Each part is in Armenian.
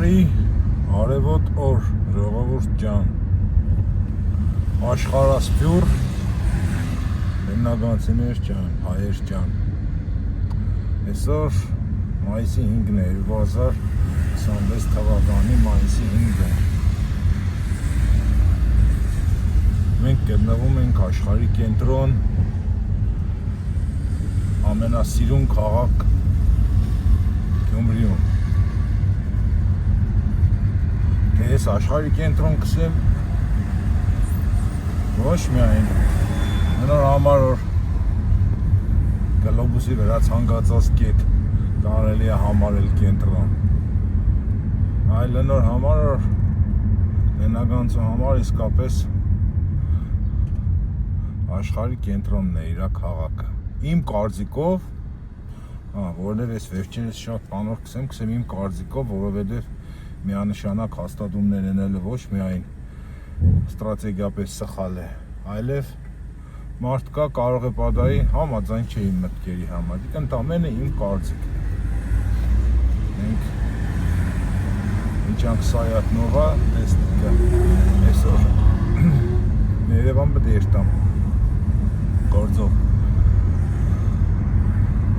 Բարի արևոտ օր, ժողովուրդ ջան, աշխարհասփյուռ, բնականցիներ ջան, հայեր ջան, այսօր մայիսի 5-ն է, 2026 թվականի մայիսի 5-ը, մենք գտնվում ենք աշխարհի կենտրոն, ամենասիրուն քաղաք Գյումրիում։ Ես աշխարհի կենտրոն կսեմ ոչ միայն նոր համար որ գլոբուսի վրա ցանկացած կետ կարելի է համարել կենտրոն, այլ նոր համար որ բնականցու համար իսկապես աշխարհի կենտրոնն է իր քաղաքը։ Իմ կարծիքով, որովհետև ես վերջինս շատ բանով կսեմ իմ կարծիքով, որովհետև միանշանակ հաստատումներ ունենալը ոչ միայն ստրատեգիապես սխալ է, այլև մարդկա կարող է պատահի համաձայն չէ իմ մտքերի համար, դիք ընդամենը իմ կարծիքն է։ Մենք ինչանք Սայատնովա տեսնիկը այսօր Երևան պետք է երթամ գործով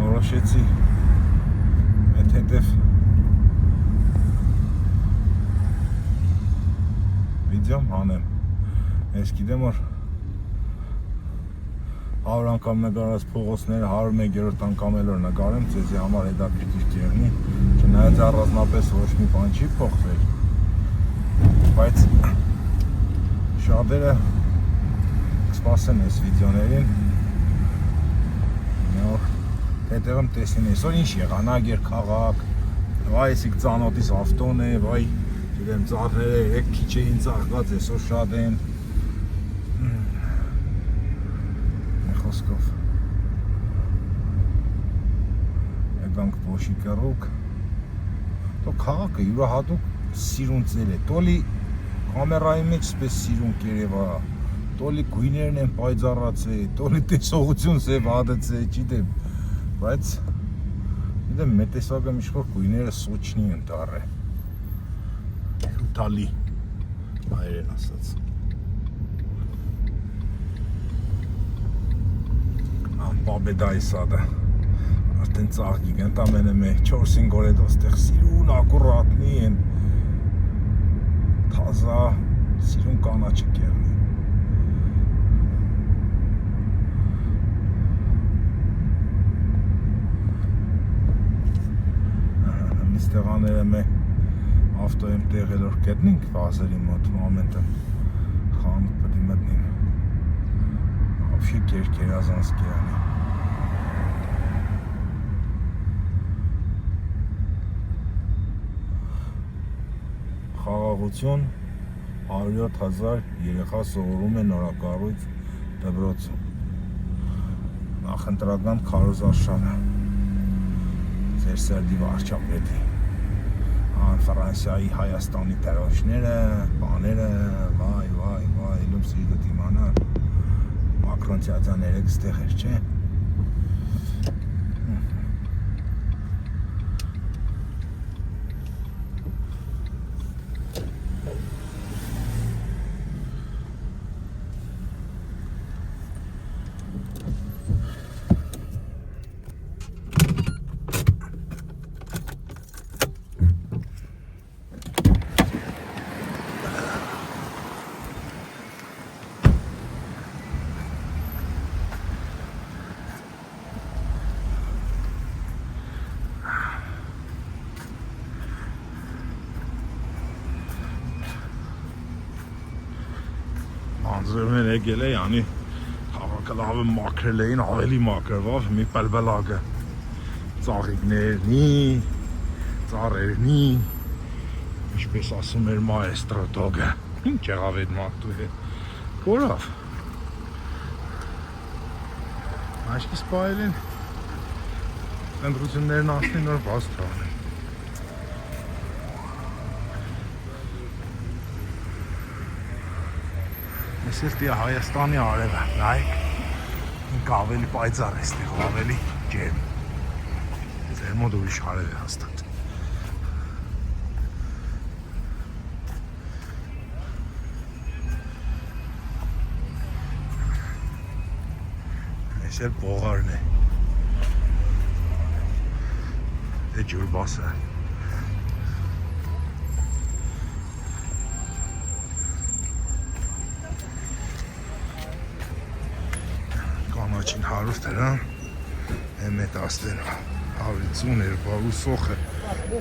որոշեցի այդ հետև վիդեոմ հանեմ, ես գիտեմ որ 100 անգամ նկարած փողոցները 101-րդ անգամ էլ որ նկարեմ ձեզի համար հետաքրքիր կերնի, չնայած առանձնապես ոչ մի բան չի փոխվել, բայց շատերը կսպասեն այս վիդեոներին, հետևում տեսին այսօր ինչ եղանակ էր քաղաք, վայ էսիկ ծանոթիս ավտոն է, վայ գիտեմ ծաղրերը երեք քիչ էին ծաղկած, այսօր շատ են, մի խոսքով եկանք փոշի կռուկ, տո քաղաքը յուրահատուկ սիրուն ծել է, տոլի կամերայի մեջ սպես սիրուն կերևա, տոլի գույներն են պայծառացել, տոլի տեսողություն սև հատեցել, չիտեմ, բայց գիտեմ մետեսակը միշտ գույները սոչնի են դառը հութալի հայերեն ասած Պաբեդայի սադը արդեն ծաղկիկ ընդամենը մե 4-5 օր հետո ստեղ սիրուն ակուրատնի են թազա սիրուն կանաչը կերնի ստեղաները մե ավտոյեմ տեղել որ կետնինք վազերի մոտ մոմենտը խանութ պետի մտնին вообще կերազանսկի անի խաղաղություն 100,000 երեխա սովորում է նորակառույց դպրոցում նախընտրական քարոզարշավը ձեր սերդի վարչապետի Ֆրանսիայի, Հայաստանի տերոշները, բաները, վայ, լում սիրգոտ իմանար, Մակրոն ծյացան երեկ ստեղ էր, չէ։ Անձրևներ եկել է, անի քաղաքը լավ մաքրել էին, ավելի մաքրվավ, մի պլբլագը ծաղիկներնի, ծառերնի, ինչպես ասում էր մայստրո դոգը, ինչ եղավ այդ մարդու հետ, կորավ, աշկի սպայել են, ընտրություններն ասնին որ բաց թողնեն Ես էլ տիա Հայաստանի արևը, նայք, ինք ավելի պայծառ է ստեղ, ավելի ջերմ Ձեր մոտ ուրիշ արև է հաստատ էլ Բողարն է։ Դե ջուրբասը։ Կանաչին 100 դրամ, էմետ աստեն 150, 200 սոխը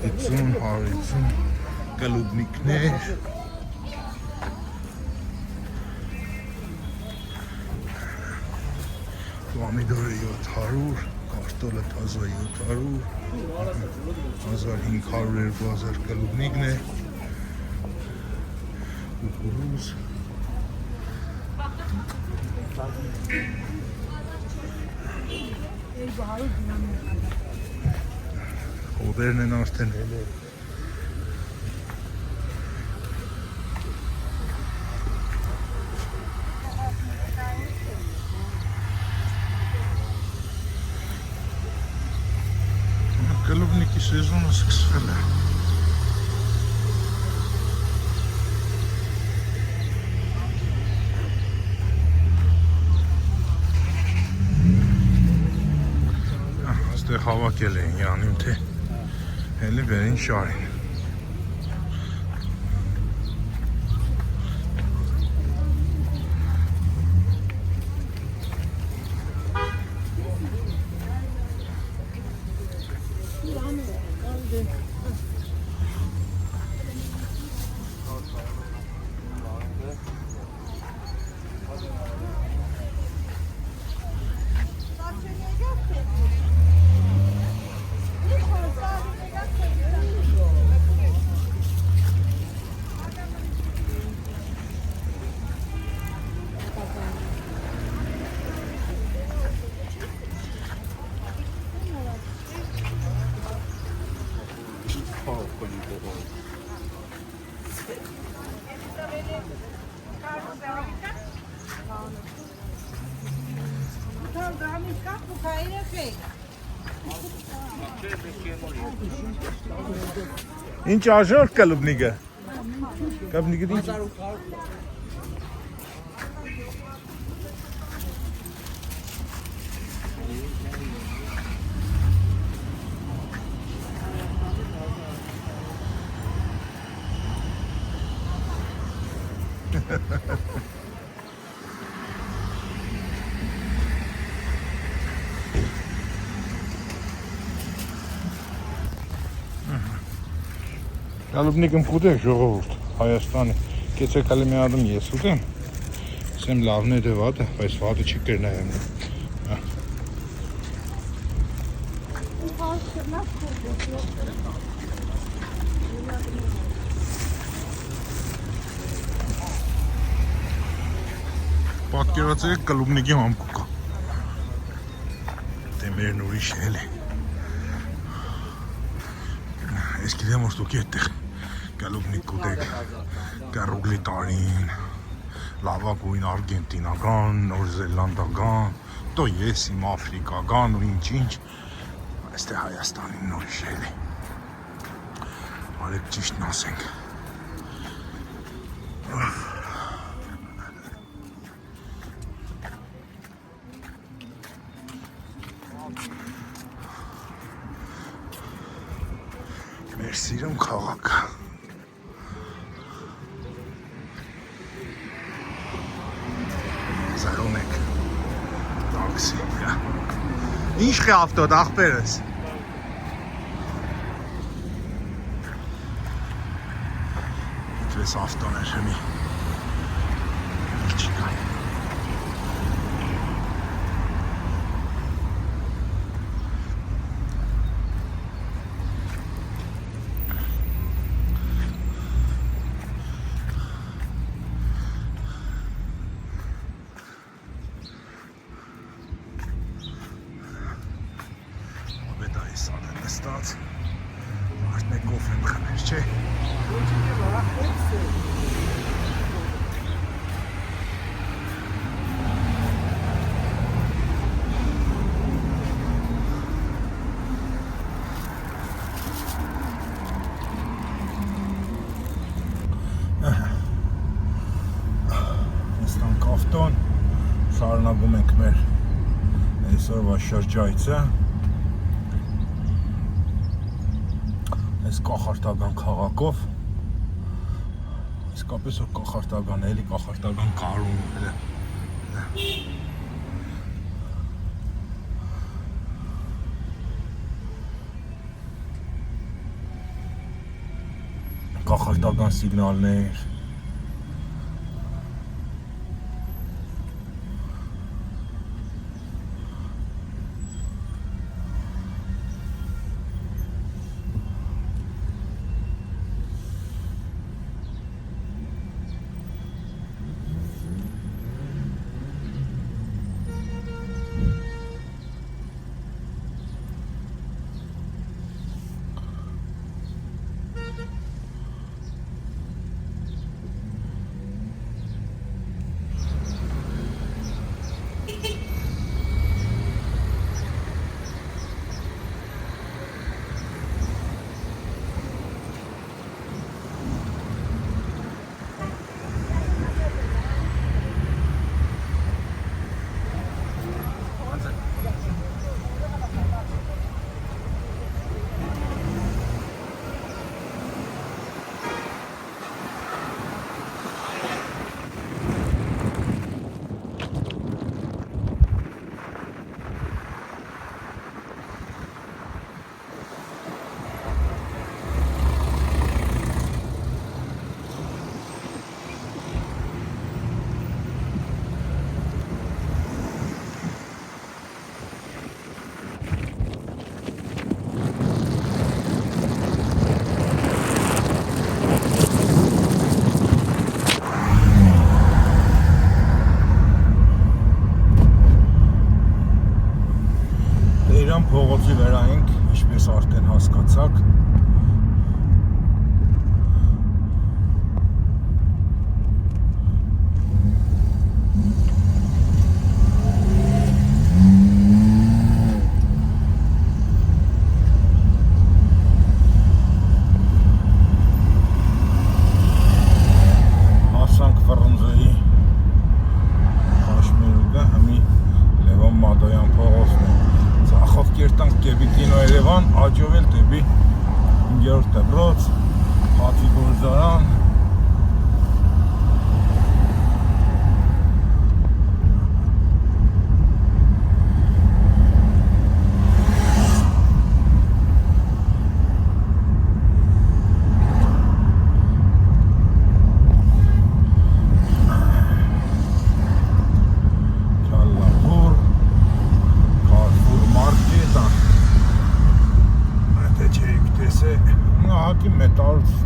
50, 150, կլուբնիկներ, պոմիդորը 700, կարտոլը թազա 700, 1500, 2000 կլուբնիկն է, կուկուրուզ, հոդերն են արդեն հել է։ Կլուբնիկի սեզոնը սկսվել է։ Այստեղ հավաքել էին յանում, թե հելի վերին շարին։ Ինչ արժող կլուբնիկը։ Կլուբնիկը ինչ։ Կալուբնիկը մկուտեք ժողովուրդ Հայաստանի կեցեք հալի մի ադում ես ուտեմ սեմ լավն է դե վատը բայց վատը չի կրնայեմ պատկերացրեք կալուբնիկի համկուկա դե մերն ուրիշ էլ է ես գիտեմ որ դուք այդտեղ կալուբնիկ կուտեք կառուգլի տարին լավագույն արգենտինական, նոր զելանդական, տո ես իմ աֆրիկական ու ինչ-ինչ այստեղ Հայաստանին նորիշ էլի արեք ճիշտն ասենք մեր սիրում քաղաքը Զարոնեք տաքսի Ինչ խի ավտոդ աղբերս Ինչպես ավտոներ հմի Իչիկան Start. Macht mir Gofen dran, che? Ստանք ավտոն շարունակում ենք մեր Այսօրվա շրջայցը այս կախարդական քաղաքով իսկապես որ կախարդական էլի կախարդական կարունները կախարդական սիգնալներ փողոցի վրա ենք, ինչպես արդեն հասկացաք հասանք Ֆրունզեի Քաշմիրուկը հիմի Լևոն Մադոյան փողոցն է Ախով կերտանք կեպի կինո Երևան, աջովել տեպի 5-րդ դպրոց, հացի գործարան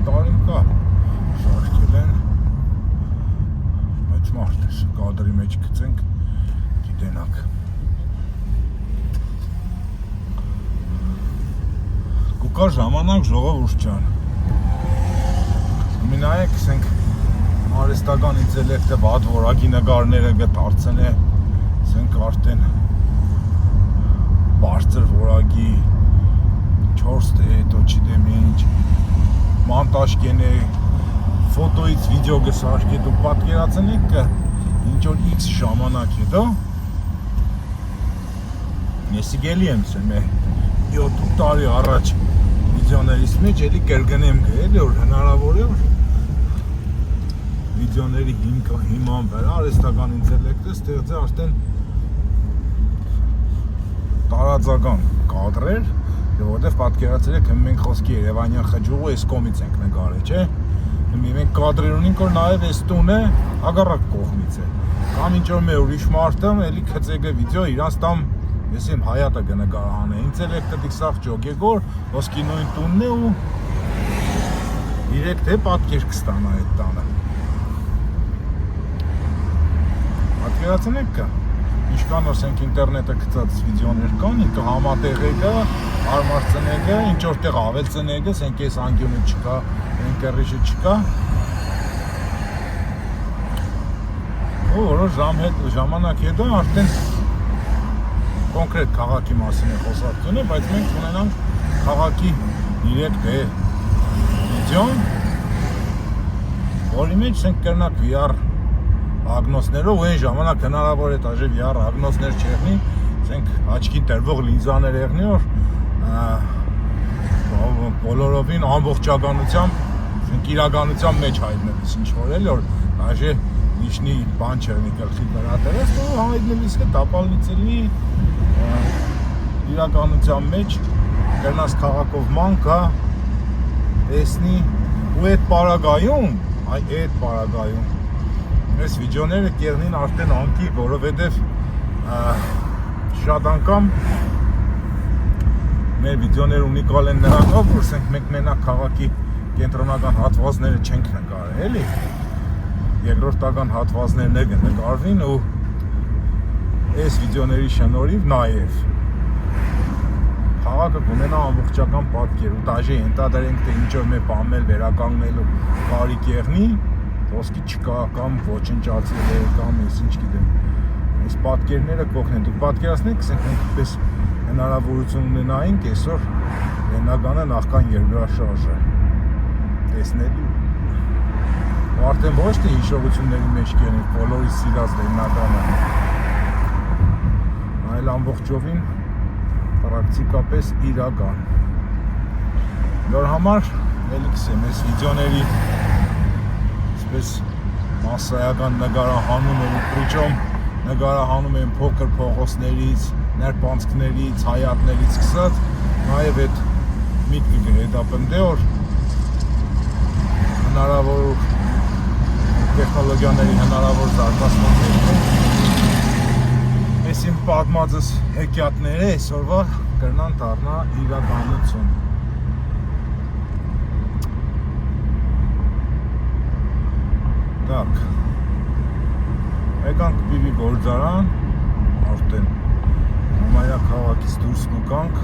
տարին կա շարքել են այդ մարդես կադրի մեջ գցենք գիտենակ կուկա ժամանակ ժողովուրդ ջան մի նայեք ասենք արհեստական ինտելեկտը վատ որակի նկարները գտարցն է ասենք արդեն բարձր որակի 4D հետո չդեմ ինչ montaj կենե ֆոտոից վիդեո գսարքի դու պատկերացնեք կը ինչ որ X ժամանակ հետո ես գելի եմ ասեմ 7 տարի առաջ վիդեոներից մեջ էլի կրկնեմ էլի որ հնարավոր է որ վիդեոների հիման վրա արհեստական ինտելեկտը ստեղծի արդեն տարածական կադրեր որովհետև պատկերացրել եք մենք խոսքի Երևանյան խջուղը այս կողմից ենք նկարել, չէ՞։ Մենք կադրեր ունենք որ նաև այս տունը հակառակ կողմից է։ Կամ ինչ որ մեր ուրիշ մարդը էլի քծեգը վիդեո իրանց տամ ես իմ հայատը կնկարահանե։ Ինտելեկտը դիքսախ ջոգեգոր ոսկի նույն տունն է ու դիրեկտ է պատկեր կստանա այդ տանը։ Պատկերացնեք կա Ինչքան ասենք ինտերնետը գծած վիդեոներ կան, ինքը համատեղեկը, հարմար ծնեգը, ինչ որտեղ ավել ծնեգը, ասենք այս անկյունը չկա, ընկերիչը չկա։ Ու որոշ ժամանակ հետո արդեն կոնկրետ քաղաքի մասին է խոսակցությունը, բայց մենք ունենանք քաղաքի դիրեկտ է վիդեոն, որի մեջ ասենք կրնակ VR ագնոսներով ու այն ժամանակ հնարավոր է տաժե VR ագնոսներ չեղնի, ասենք աչքին տրվող լինզաներ եղնի որ բոլորովին ամբողջականությամբ ասենք իրականության մեջ հայտնվես ինչ որ էլի որ այժե նիշնի բան չեղնի գլխի վրա դրես ու հայտնվես կը տապալնիցելի իրականության մեջ կրնաս քաղաքով մանկա տեսնի ու այդ պարագայում այդ պարագայում այս վիդեոները կեղնին արդեն անկի որովհետև շատ անգամ մեր վիդեոները ունիկալ են նրանով որ ասենք մենք մենակ քաղաքի կենտրոնական հատվածները չենք նկարել էլի երկրորդական հատվածներն էլ նկարվին ու այս վիդեոների շնորհիվ նաև քաղաքը կունենա ամբողջական պատկեր ու դաժե ենթադրենք թե ինչով է բամել վերականգնելու կարիք եղնի ոսկի չկա կամ ոչնչացել է կամ ես ինչ գիտեմ այս պատկերները կօգնեն դուք պատկերացնեք ասենք մենք պես հնարավորություն ունենայինք այսօր Լեննագանը նախքան երկրաշարժը տեսնելու ու արդեն ոչ թե հիշողությունների մեջ կենի բոլորի սիրած Լեննագանը այլ ամբողջովին պրակտիկապես իրական դոր համար էլի կսեմ այս վիդեոների այսպես մասսայական նկարահանում են ու պրիչոմ նկարահանում են փոքր փողոցներից ներպանցքներից, հայատներից սկսած նաև այդ միտքը կհետապնդե որ հնարավոր տեխնոլոգիաների հնարավոր զարգացումները այս իմ պատմածս հեքիաթները այսօրվա կրնան դառնա իրականություն Так եկանք պիվի գործարան արդեն համարյա քաղաքից դուրս մուկանք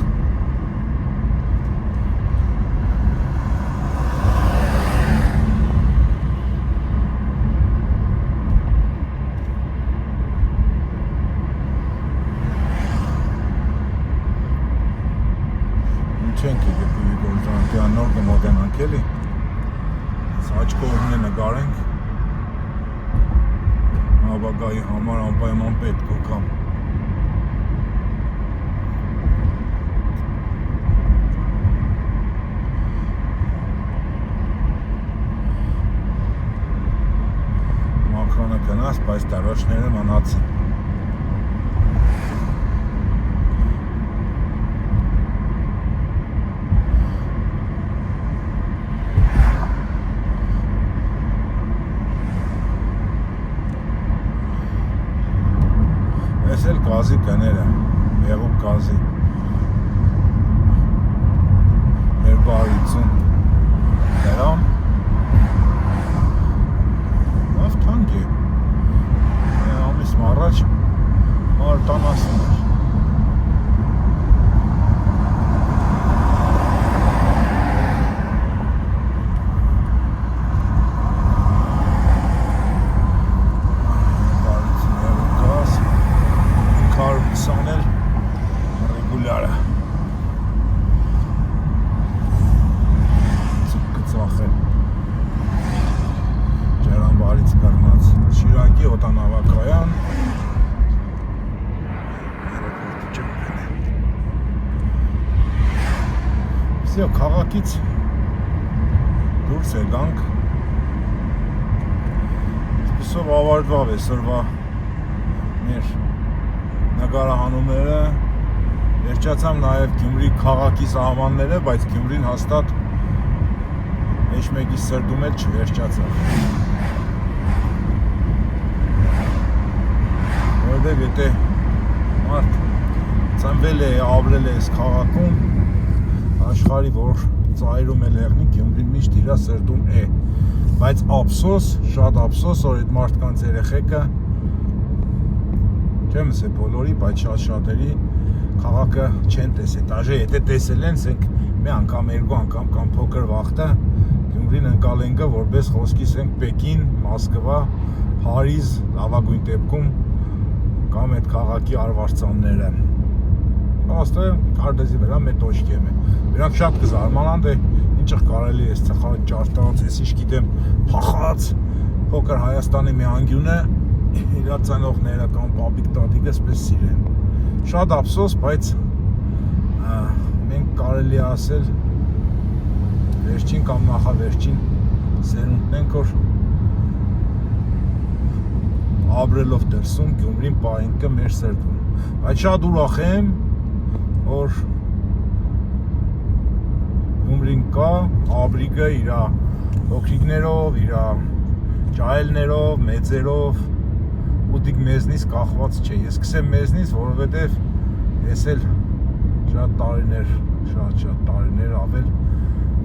չենք եկել պիվի գործարան դյան նոր կմոտենանք էլի աչ կողմն է նկարենք ապագայի համար անպայման պետք ու կամ Մակրոնը գնաց, բայց դարոշները մնացին Էլ գազի կները, եղուկ գազի 250 դրամ լավ թանկ է ամիս առաջ 170 էր օտանավակայան Սյո քաղաքից դուրս եկանք Սպիսով ավարտվավ այսօրվա մեր նկարահանումները վերջացամ նաև Գյումրի քաղաքի սահմանները բայց Գյումրին հաստատ մեջ մեկի սրդում էլ չվերջացավ որովհետև եթե մարդ ծնվել է, ապրել է այս քաղաքում աշխարհի որ ծայրում է եղնի Գյումրին միշտ իր սրտում է բայց ափսոս, շատ ափսոս որ այդ մարդկանց երեխեքը չեմ ասել բոլորի, բայց շատ-շատերի քաղաքը չեն տեսել դաժե եթե տեսել են, ասենք մի անգամ, երկու անգամ կամ փոքր վախտը Գյումրին ընկալեն գը որպես խոսքի ասենք Պեկին, Մոսկվա, Փարիզ, լավագույն դեպքում կամ այդ քաղաքի արվարձանները Աստե քարտեզի վրա մետոճք եմ Նրանք շատ կզարմանան դե ինչը կարելի է ծխած ճարտած, ես ինչ գիտեմ, փախած փոքր Հայաստանի մի անկյունը իր ծնողները կամ պապիկ տատիկը սպես սիրեն շատ ափսոս, բայց մենք կարելի ասել վերջին կամ նախավերջին սերունդն ենք, որ ապրելով դրսում Գյումրին պարինքը մեր սրտում, բայց շատ ուրախ եմ, որ Գյումրին կա, աբրիկը իր փոքրիկներով, իր ջահելներով, մեծերով, ուտիկ մեզնից կախված չէ, ես կսեմ մեզնից, որովհետև ես էլ շատ տարիներ ավել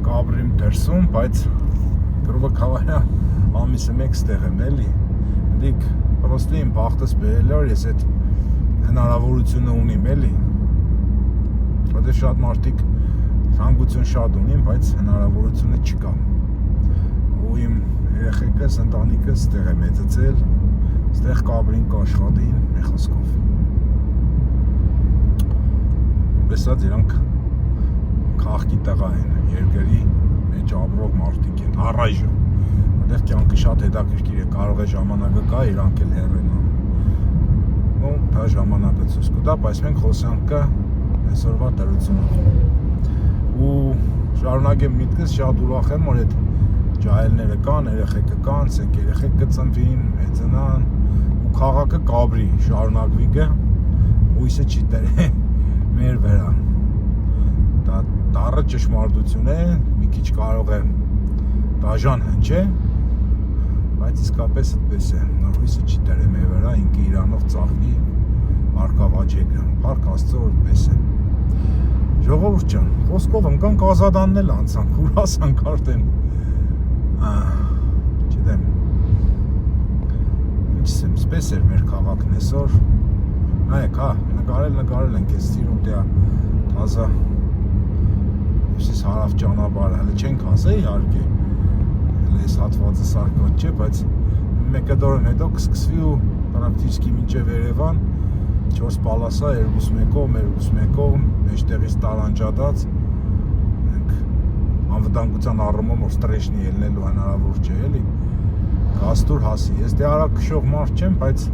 կապրիմ դրսում, բայց գրովը կավայա ամիսը մեկ ստեղ եմ էլի, դիք պրոստի իմ բախտս բերել որ ես այդ հնարավորությունը ունիմ էլի, որտեղ շատ մարդիկ ցանկություն շատ ունին, բայց հնարավորությունը չկա, ու իմ երեխեքս, ընտանիքս ստեղ է մեծացել, ստեղ կապրին կաշխատին, մի խոսքով Բեսած իրանք քաղաքի տղա են, երկրի մեջ ապրող մարդիկ են, առայժմ, որտեղ կյանքը շատ հետաքրքիր է, կարող է ժամանակը կա, իրանք էլ հեռանան, ու դա ժամանակը ցույց կտա, բայց մենք խոսանք կա այսօրվա դրությունով, ու շարունակեմ միտքս շատ ուրախ եմ, որ այդ ջահելները կան, երեխեքը կան, ցենք երեխեք կծնվին, մեծանան, ու քաղաքը կաբրի, շարունակվի գա, հույսը չի տրե մեր վրա, դա դառը ճշմարտություն է, մի քիչ կարող է դաժան հնչե, բայց իսկապես այդպես է, հույսը չի տրե մեր վրա, ինքը իրանով ծաղվի արկավաճեկը, փառք Աստծո որ այդպես է։ Ժողովուրդ ջան, խոսքով ընկանք Ազատանն էլ անցանք, ուր հասանք արդեն, չգիտեմ, ինչսեմ, սպես էր մեր քաղաքն այսօր, նայեք, նկարել ենք ես սիրում տեա թազա ուսիս հարավ ճանապարհը, հələ չենք հասել իհարկե, հələ այս հատվածը սարկված չէ, բայց մեկը դորն հետո կսկսվի ու պրակտիկի մինչև Երևան 4 պալասա, 2-1-ով, մեջտեղից տարանջադած, մենք անվտանգության առումով որ ստրեշնի ելնելու հնարավոր չէ, էլի, գաստուր հասի, ես դե արագ քշող մարդ չեմ, բայց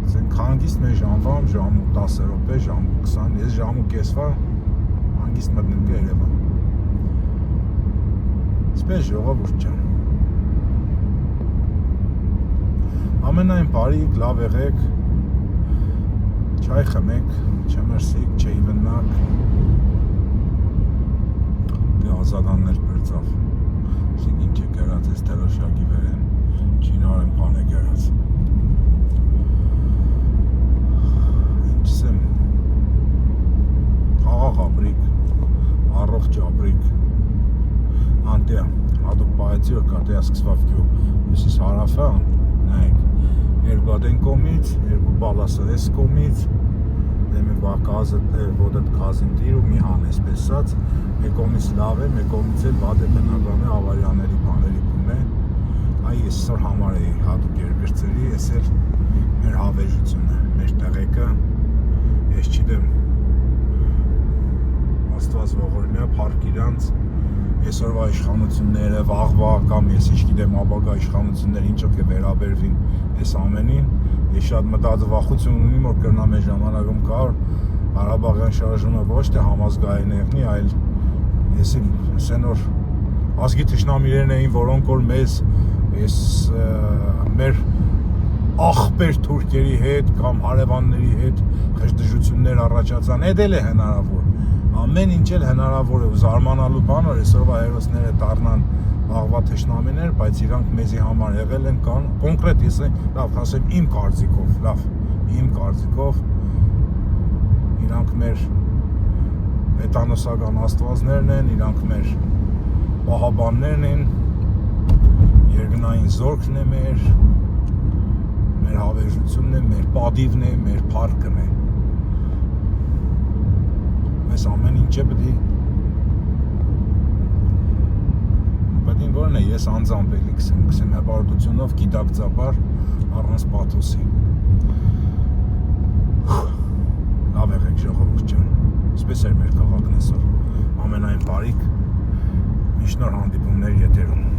Ցենք հանգիստ մեր ժամվամ, ժամ 10 րոպե, ժամ 20, ես ժամ ու կեսվա հանգիստ մտնեմ Երևան։ Սպես ժողովուրդ ջան։ Ամենայն բարիք, լավ եղեք, չայ խմեք, չմրսիկ, չհիվնաք։ Դե Ազատանն էլ բերծավ։ Սիկ ինչ է գրած, ես տերոշակի վերեն, չինարեմ բան է գրած։ Խաղաղ ապրիկ, առողջ ապրիկ, անտեա, հատուկ պահեցի որ կատեա սկսվավ կյու, ուսիս հարավը, նայեք, երկու ադեն կոմից, երկու բալասը ես կոմից, դեմի բակազը ոտըտ կազին տիր ու մի հան ես պեսած, մեկ կոմից լավ է, մեկ կոմից էլ վատ է բնական է, ավարյաների բաների պում է, այ ես սոր համար էի հատուկ երկրծերի, ես էլ մեր հավեժությունը, մեր տղեկը, ես չիդեմ, Աստված ողորմյա, փառք իրանց, այսօրվա իշխանությունները, վաղվա կամ ես ինչ գիտեմ ապագա իշխանությունները ինչով կվերաբերվին այս ամենին, ես շատ մտածվախություն ունիմ, որ կրնամ այս ժամանակում կա, Ղարաբաղյան շարժումը ոչ թե համազգային եղնի, այլ ես ասեն որ ազգի թշնամիներն էին, որոնք որ մեզ մեր աղբեր թուրքերի հետ կամ հարևանների հետ խժդժություններ առաջացան, այդ էլ է հնարավոր ամեն ինչ էլ հնարավոր է ու զարմանալու բան որ այսօրվա հերոսները դառնան վաղվա թշնամիներ, բայց իրանք մեզի համար եղել են կան կոնկրետ ես լավ ասեմ իմ կարծիքով իրանք մեր հետանոսական աստվածներն են, իրանք մեր պահաբաններն են, երկնային զորքն է մեր հավերժությունն է, մեր պատիվն է, մեր փառքն է Մեզ ամեն ինչը պետք է որն է ես անձամբ էլի կսեմ հպարտությունով գիտակցաբար առանց պաթոսի լավ եղեք ժողովուրդ ջան սպես էր մեր քաղաքն այսօր ամենայն բարիք մի շնորհ հանդիպումներ եթերում